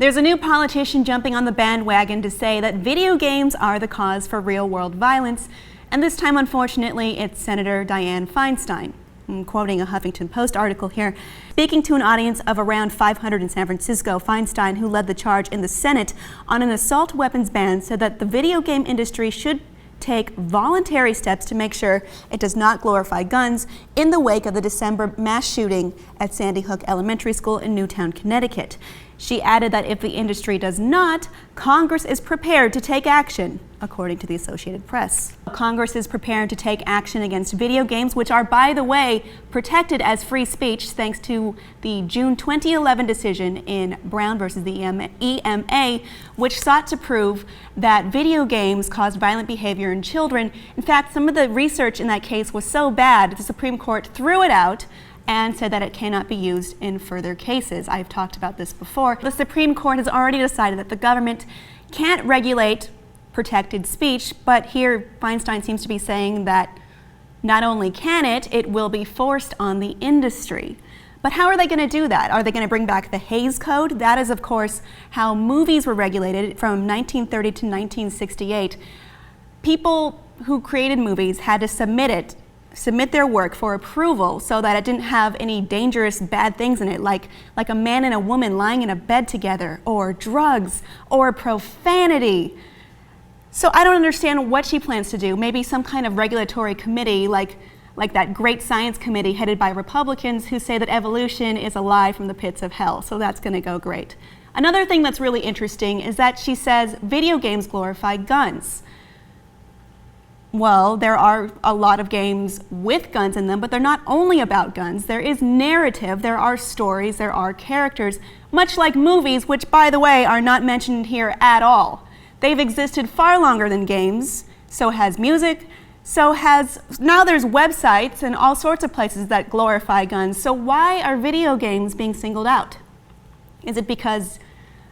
There's a new politician jumping on the bandwagon to say that video games are the cause for real-world violence, and this time, unfortunately, it's Senator Dianne Feinstein. I'm quoting a Huffington Post article here. Speaking to an audience of around 500 in San Francisco, Feinstein, who led the charge in the Senate on an assault weapons ban, said that the video game industry should take voluntary steps to make sure it does not glorify guns in the wake of the December mass shooting at Sandy Hook Elementary School in Newtown, Connecticut. She added that if the industry does not, Congress is prepared to take action, according to the Associated Press. Congress is prepared to take action against video games, which are, by the way, protected as free speech thanks to the June 2011 decision in Brown versus the EMA, which sought to prove that video games caused violent behavior in children. In fact, some of the research in that case was so bad, the Supreme Court threw it out and said that it cannot be used in further cases. I've talked about this before. The Supreme Court has already decided that the government can't regulate protected speech, but here Feinstein seems to be saying that not only can it, it will be forced on the industry. But how are they going to do that? Are they going to bring back the Hays Code? That is, of course, how movies were regulated from 1930 to 1968. People who created movies had to submit their work for approval so that it didn't have any dangerous bad things in it, like a man and a woman lying in a bed together, or drugs, or profanity. So I don't understand what she plans to do. Maybe some kind of regulatory committee like that great science committee headed by Republicans who say that evolution is a lie from the pits of hell. So that's going to go great. Another thing that's really interesting is that she says video games glorify guns. Well, there are a lot of games with guns in them, but they're not only about guns. There is narrative, there are stories, there are characters, much like movies, which, by the way, are not mentioned here at all. They've existed far longer than games. So has music. Now there's websites and all sorts of places that glorify guns. So why are video games being singled out? Is it because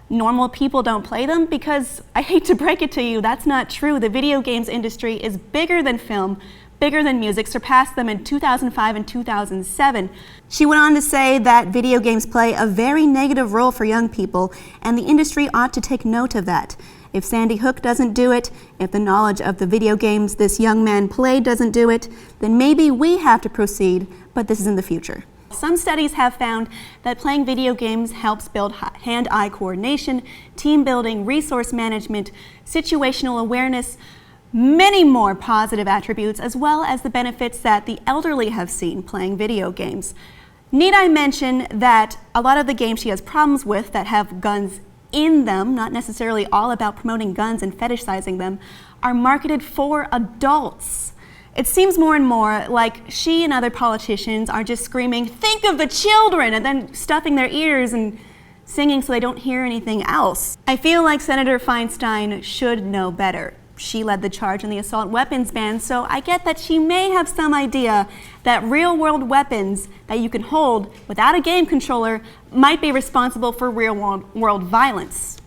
normal people don't play them? Because I hate to break it to you, that's not true. The video games industry is bigger than film, bigger than music, surpassed them in 2005 and 2007. She went on to say that video games play a very negative role for young people, and the industry ought to take note of that. If Sandy Hook doesn't do it, if the knowledge of the video games this young man played doesn't do it, then maybe we have to proceed, but this is in the future. Some studies have found that playing video games helps build hand-eye coordination, team building, resource management, situational awareness, many more positive attributes, as well as the benefits that the elderly have seen playing video games. Need I mention that a lot of the games she has problems with that have guns in them, not necessarily all about promoting guns and fetishizing them, are marketed for adults. It seems more and more like she and other politicians are just screaming, "Think of the children," and then stuffing their ears and singing so they don't hear anything else. I feel like Senator Feinstein should know better. She led the charge on the assault weapons ban, so I get that she may have some idea that real-world weapons that you can hold without a game controller might be responsible for real-world violence.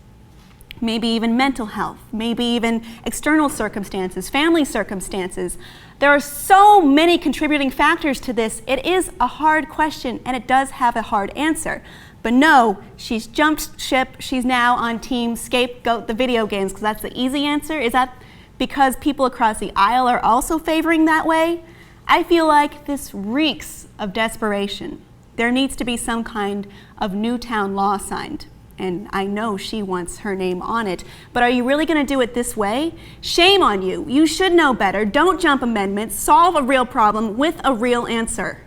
Maybe even mental health, maybe even external circumstances, family circumstances. There are so many contributing factors to this. It is a hard question, and it does have a hard answer. But no, she's jumped ship. She's now on team scapegoat the video games, because that's the easy answer. Is that because people across the aisle are also favoring that way? I feel like this reeks of desperation. There needs to be some kind of Newtown law signed. And I know she wants her name on it. But are you really going to do it this way? Shame on you. You should know better. Don't jump amendments. Solve a real problem with a real answer.